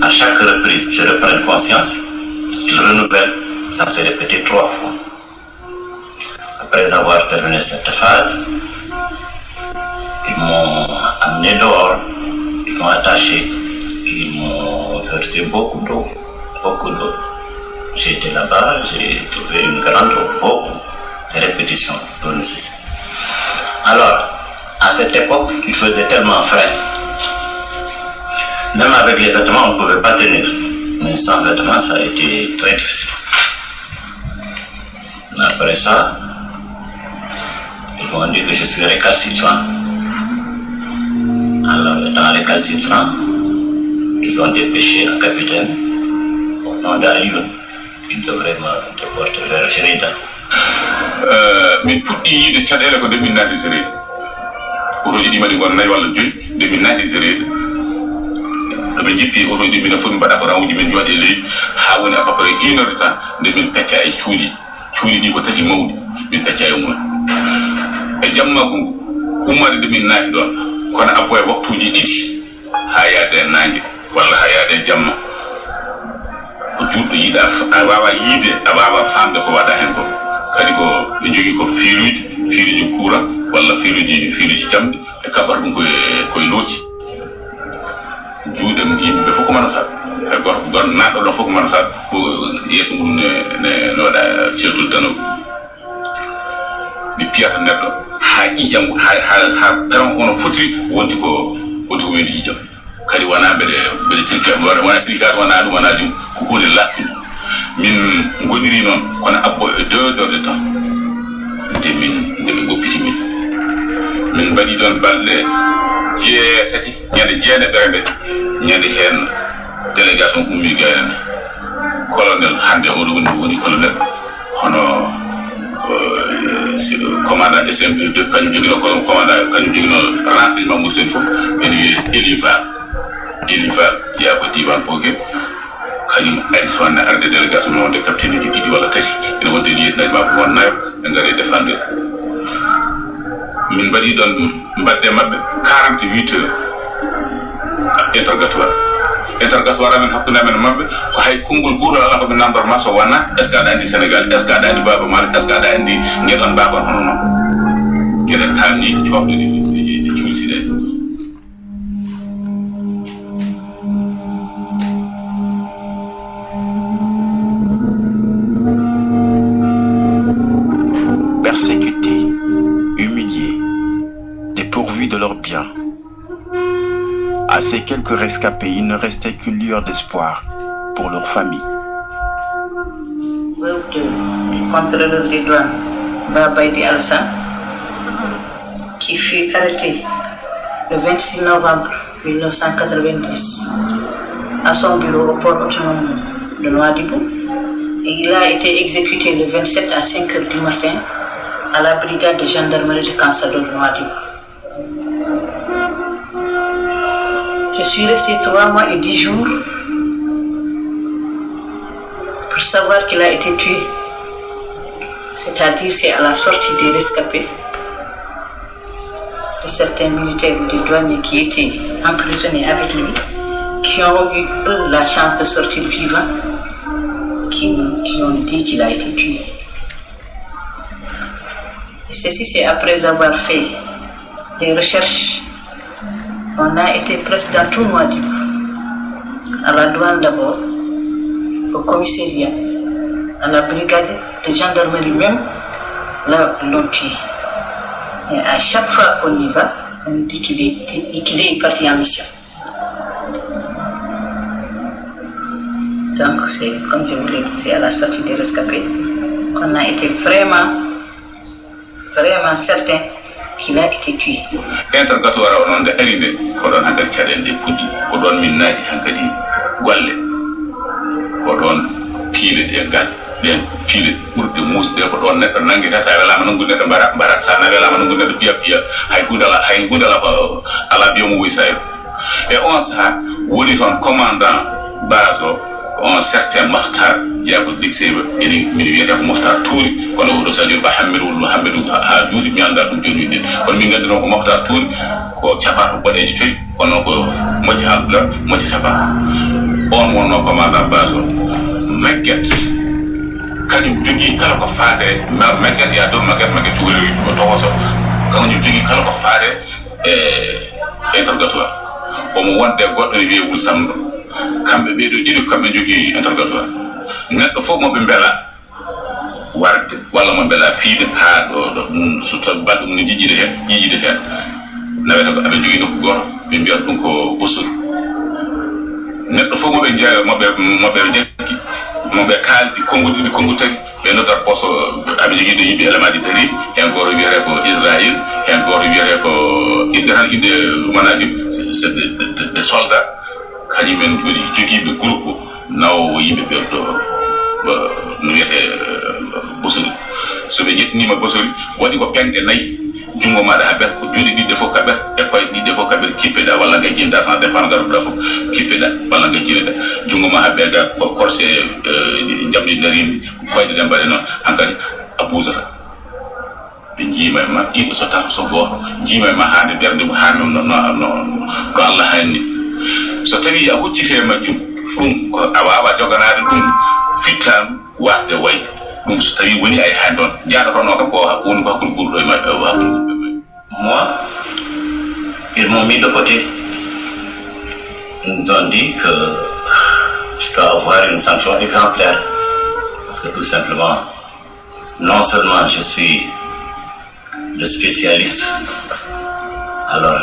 À chaque reprise, je reprends conscience, il renouvelle, ça s'est répété 3 fois. Après avoir terminé cette phase, ils m'ont amené dehors, ils m'ont attaché, ils m'ont versé beaucoup d'eau. J'ai été là-bas, j'ai trouvé une grande eau, beaucoup de répétitions d'eau nécessaire. Alors, à cette époque, il faisait tellement frais. Même avec les vêtements, on ne pouvait pas tenir. Mais sans vêtements, ça a été très difficile. Après ça, ils m'ont dit que je suis récalcitrant. Alors, étant récalcitrant, ils ont dépêché un capitaine au nom d'Alioune qui devrait me déporter vers Jérida. Mais pour y de Tchadel, que 2009 is ready. Aujourd'hui, il m'a dit qu'on a eu le Dieu, 2009 is ready. Le JP aujourd'hui, il faut me battre pour un ou deux jours de l'île, à peu près 1 heure de temps, de me péter à Chouli. Chouli dit que c'est une mode, me péter au moins. Et Jamma, au mois de 2009, qu'on a appuyé pour tout dit, Haya de Nang, voilà Haya de Jamma. Kujudu yida ababa yide ababa fam de ko wada hen ko kadi ko be jogi ko filuji kura walla filuji jamdi e kabar dum ko loci juude yimbe foko manata e gor naado do foko manata ko yeso mum ne no wada certul dano bi piata neddo ha jam ha tan ono futri wonti ko wedi jam kadi wana bede tilka wana tilka wana dum wana dum ko hole lakku min goniri non kono abbo 2 heures de temps de min bopiti min badi don balde jeetati nyande jeene berde nyande hen délégation ummi gayen colonel hande o do woni colonel hono commandant SMP2 kanjum jogino commandant kanjum jogino renseignement mauritanie fof Elivar qui a dit van Pogue kanyum ay wonna arde délégation non de capitaine qui dit wala tassi ene wonde ni na ba ko wonna ngare défendre min badi don mbadde mabbe 48 heures interrogatoire men hakkunde men mabbe ko hay kongol guro ala ko number ma so wonna est ce que ada andi Sénégal est ce que ada andi baba mal est ce que ada andi ngedon baba hono non gede kalni ciofde di ciulsi de. Persécutés, humiliés, dépourvus de leurs biens. À ces quelques rescapés, il ne restait qu'une lueur d'espoir pour leur famille. Contrôleur des douanes, Babaïdi Alassane, qui fut arrêté le 26 novembre 1990 à son bureau au port autonome de Nouadhibou, et il a été exécuté le 27 à 5 h du matin à la brigade de gendarmerie de Kansado de Nouadhibou. Je suis resté 3 mois et 10 jours pour savoir qu'il a été tué. C'est-à-dire c'est à la sortie des rescapés de certains militaires ou des douaniers qui étaient emprisonnés avec lui, qui ont eu eux la chance de sortir vivants, qui ont dit qu'il a été tué. Et ceci c'est après avoir fait des recherches. On a été presque dans tout Nouadhibou, à la douane d'abord, au commissariat, à la brigade de gendarmerie même, là l'ont tué. Et à chaque fois qu'on y va, on dit qu'il est parti en mission. Donc c'est, comme je vous l'ai dit, c'est à la sortie des rescapés qu'on a été vraiment certain qu'il a été tué. Interrogatoire on de aride ko don hankali cadel de puddi ko don min naaji hankali golle ko don piile de gal den piile burde musde ko don neddo nangi ta sa wala man ngudde barat sa na wala man ngudde piya hay gudala ko ala biyo mo wisay et on sa woni ton commandant bazo on certain Makhtar Diabo Dixebe eni mi wiete ko Makhtar Touri kono do sali ba Hamidou ha juri mi anda dum joni de kono mi ngandino ko Makhtar Touri ko chapato bodeji toy kono ko moji halbula moji safa on wonno commandant base o Maguette kañum jogi kala ko faade Maguette ya do Maguette cugoli o towoso kañum jogi kala ko faade interrogatoire omo wonde goddo e wiye Wul Samdo kambe be do didi kambe jogi interrogatoire neddo fo mo be bela warde walla mo bela fiide ha do sutta badum ni jijide hen nawede ko abe jogi do ko goro be biya dum ko bosul neddo fo mo be jeeyo mo be jekki mo be kaldi kongu tagi be no dar poso abe jogi do yibi element di dari en goro wiere ko Israël en goro wiere ko ide manadi c'est des soldats kany men jogi be groupe naw yimbe be do no wiete bosori so be jetni ma bosori wadi ko pende nay jungo ma da ber ko jodi di defo kaber e koy di defo kaber kipeda wala nga jinda sans dépendre da fo kipeda wala nga jinda jungo ma be ga ko corse jamdi darim koy di dembare non ankari abuza be jima ma ido so tax so go jima ma hande berde mo hanno no do Allah hanni so tawi a huccite majjum dum ko awawa joganade dum fitam wafde way dum so tawi woni ay handon jaado no ko woni ko kulkurdo e ma moi ils m'ont mis de côté. Ils ont dit que je dois avoir une sanction exemplaire parce que tout simplement non seulement je suis le spécialiste alors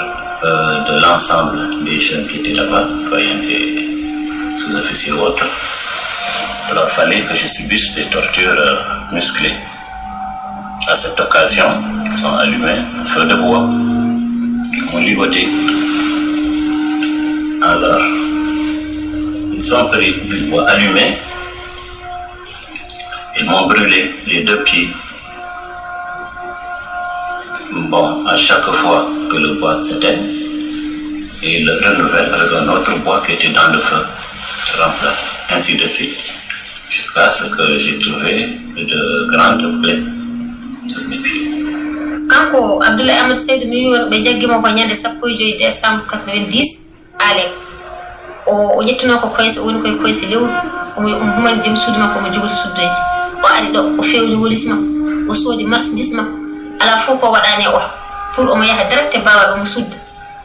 de l'ensemble des jeunes qui étaient là-bas, doyens et sous-officiers ou autres. Alors il fallait que je subisse des tortures musclées. À cette occasion, ils sont allumés un feu de bois, ils m'ont ligoté. Alors, ils ont pris du bois allumé, ils m'ont brûlé les 2 pieds. Bon, à chaque fois que le bois s'éteint, et le renouvelle avec un autre bois qui était dans le feu, je remplace, ainsi de suite, jusqu'à ce que j'ai trouvé de grandes plaies sur mes pieds. Kanko Abdoulaye Amadou Seydou mi won be jaggimo ko nyande 15 décembre 90 ale o yettino ko koyse woni koy koyse lew o human jëm suudi makko mo jogori suddoyti o ari do o fewni wolisma o soodi marchandise makko ala fo ko wadani o pour o mo yaha direct baba mo sudda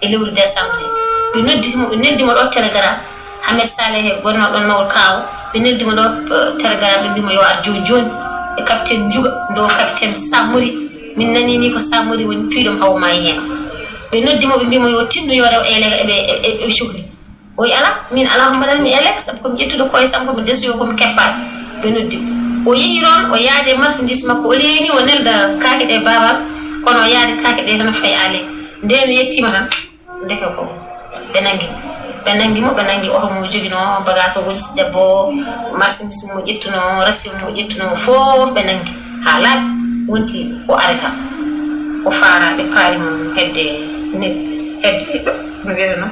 e lewru décembre be noddimo do telegram Hamed Saleh gonno don mawol kaawo be noddimo do telegram be bimo yo ar joni e capitaine Juga ndo capitaine Samuri min nani ni ko Samuri woni piidom hawma hen be noddimo be bimo yo tinno yo rew elega e shuhdi o ala min allahumma dal mi elek sab ko mi jettudo koy sam ko mi desuyo ko mi keppa be noddi o yehi ron o yaade marchandise makko o leeni o nelda kaake de babal kono o yaade kaake de tan fay ale ndeen yettima tan ndeke ko be nangi mo be nangi oto mo jogino bagage o golis debbo marchandise mo jettuno ration mo jettuno fo be nangi hala wonti o areta o fara be paari mo hedde no wi'eno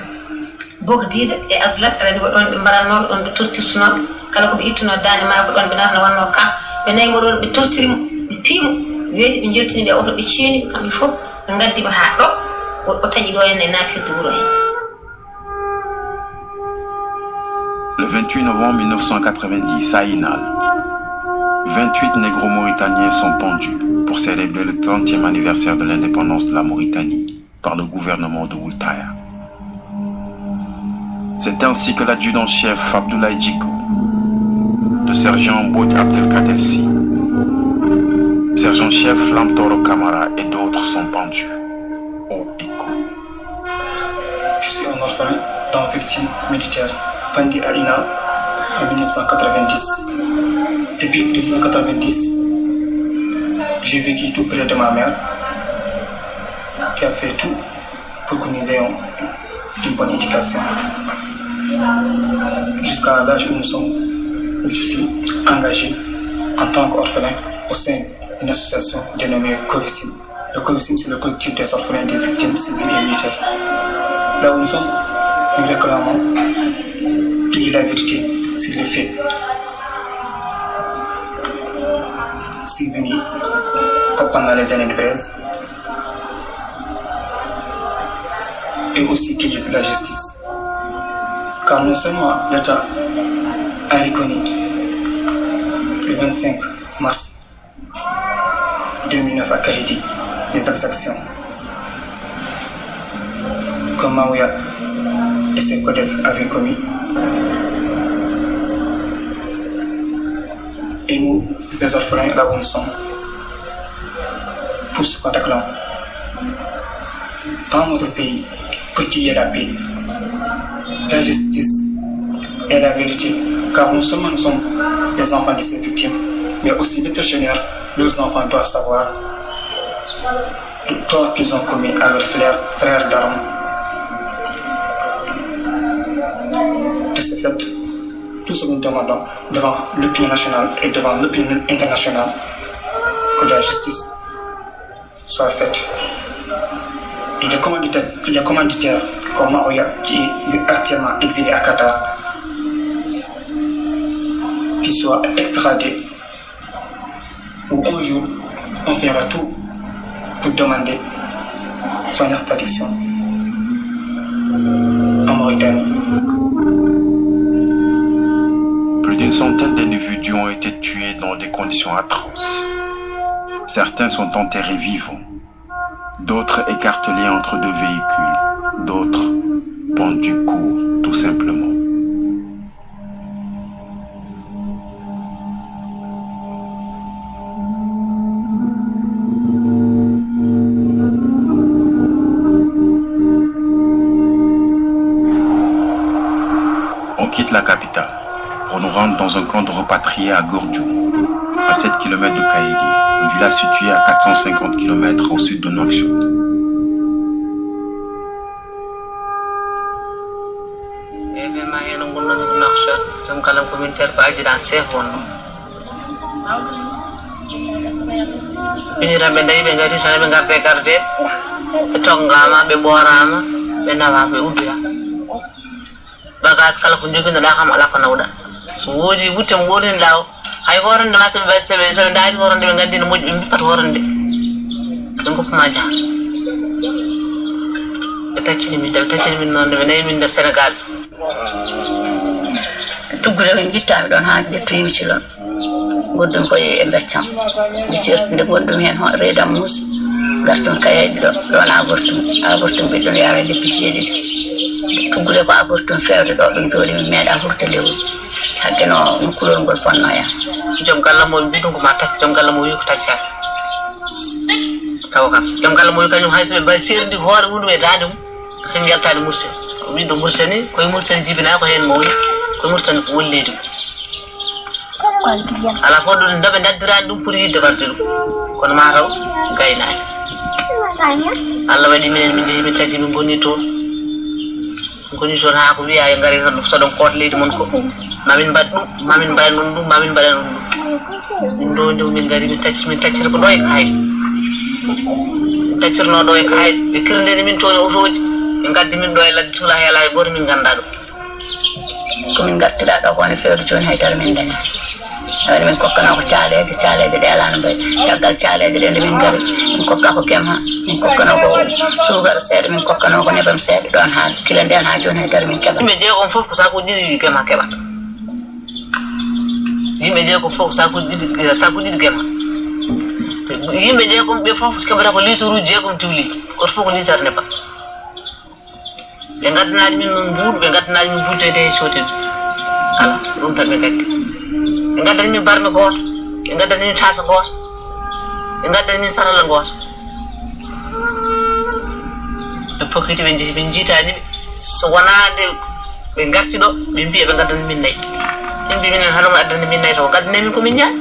bok diida e aslat ala ni don be maranno don be tortirtuno kala ko be ittuno daani ma ko don be narno wanno ka be nay mo don be tortirimo be piimo weeti be joltini be oto be ciini be kambe fo be gaddi be ha do o taji do en naati to wuro hen. Le 28 novembre 1990 à Inal, 28 négro-mauritaniens sont pendus pour célébrer le 30e anniversaire de l'indépendance de la Mauritanie par le gouvernement de Wultaya. C'est ainsi que l'adjudant-chef Abdoulaye Djiko, le sergent Mbodj Abdelkadessi, sergent-chef Lamtoro Kamara et d'autres sont pendus. Au Iko. Je suis un orphelin d'un victime militaire pendu à Inal en 1990. Depuis 1990, j'ai vécu tout près de ma mère, qui a fait tout pour que nous ayons une bonne éducation. Jusqu'à l'âge où nous sommes, où je suis engagé en tant qu'orphelin au sein d'une association dénommée COVICIM. Le COVICIM, c'est le collectif des orphelins des victimes civiles et militaires. Là où nous sommes, nous réclamons qu'il y ait la vérité sur les faits. Survenus pendant les années de braise, et aussi qu'il y ait de la justice. Car non seulement l'État a reconnu le 25 mars 2009 à Kahiti des exactions que Maouya et ses collègues avaient commis. Et nous, les orphelins, là où nous sommes, tous contactons dans notre pays pour qu'il y ait la paix, la justice et la vérité, car non seulement nous sommes les enfants de ces victimes, mais aussi les gestionnaires, leurs enfants doivent savoir le tort qu'ils ont commis à leurs frères d'armes. De ce fait, tout ce que nous demandons devant l'opinion nationale et devant l'opinion internationale, que la justice soit faite. Et les commanditaires comme Maouya, qui est actuellement exilé à Qatar, qui soit extradé, ou un jour, on fera tout pour demander son extradition en Mauritanie. Plus d'une centaine d'individus ont été tués dans des conditions atroces. Certains sont enterrés vivants, d'autres écartelés entre deux véhicules, d'autres pendus courts, tout simplement. On quitte la capitale pour nous rendre dans un camp de repatriés à Gourdjou, à 7 km de Kaïdi, un village situé à 450 km au sud de Nouakchott. bagas kala ko jogi na xam ala ko nawda so wodi wutem worin law hay horonde la sabe be so daari horonde be ngandina moji be pat horonde dum ko ma jaan be taccini min non be nay min da Sénégal tugure ko gittaami don ha dettoyimi ci lon goddum ko e beccam di certunde gondum hen ho reda mus garton kayedi do don abortum be don yaare depuis jeedi tugure ko abortum fewde do dum jodi mi meeda hurta lewu hadde no kulol ngol fonno ya jom galla mo bidum ko ma tak jom galla mo wi ko tacca taw kam jom galla mo wi kanyum hayse be cerdi hoore wundu e daadum hen yaltaade murse wi do mursani koy mursani jibina ko hen mo woni ko mursani ko wollede ala ko do ndabe daddirani dum pour yidde warde dum kono ma taw gaynaani Allah wadi minen min jeeyi min tati min goni toon ha ko wiya e ngari so don kot leydi mon ko mamin bad dum mamin bay non dum mamin badan dum min do ndu min ngari min tacci ko doy kay taccirno do e kay be kirnde min toon otoji min gaddi min do e laddi sula hela e goto min ganda do ko min gattida do ko ne feedo joni haydar min dana awani min kokkana ko caaleede de ala no bay caggal caaleede de min ngari min kokka ko kema min kokkana ko sugar seede min kokkana ko nebam seede don ha kila den ha joni haydar min keba mi je ko fof ko sa ko didi kema keba yimbe je ko fof sa ko didi kema yimbe je ko be fof keba ko lituru je ko tiwli ko fof ko litar ne ba be gadnaani min non buur be gadnaani min budde de sote ala dum tan be gaddi be gadani min barme goto be gadani min tasa goto be gadani min sarala goto be pokiti be jitani so wonade be garti do be biye be gadani min nay be min halama adana min nay so gadani min ko min nyaa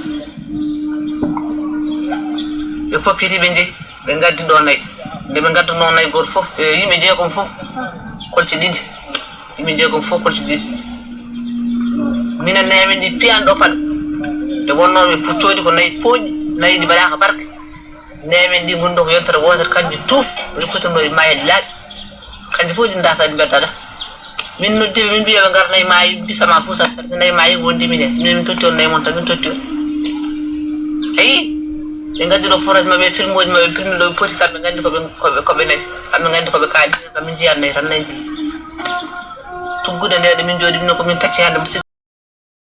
be pokiti be gaddi do nay de be gaddo non nay goto fof yimbe je ko fof kolci didi yimbe je ko fof kolci didi mina neme di pian do fal e wonno be puccodi ko nay poji nay di bala ka barke neme di gondo ko yontere woter kanji tuf rikuto no mayel laaj kanji poji ndasa di bedda min noddi min biya be garnay mayi bisama fusa nay mayi wondi min tottor nay mon tan min tottor ay be ngadi do forage mabbe filmoji mabbe filmi do poti kambe ngandi ko be net kambe ngandi ko be kaali kambe jiyan nay tan nay ji tuggude nde min jodi min ko min tacci hande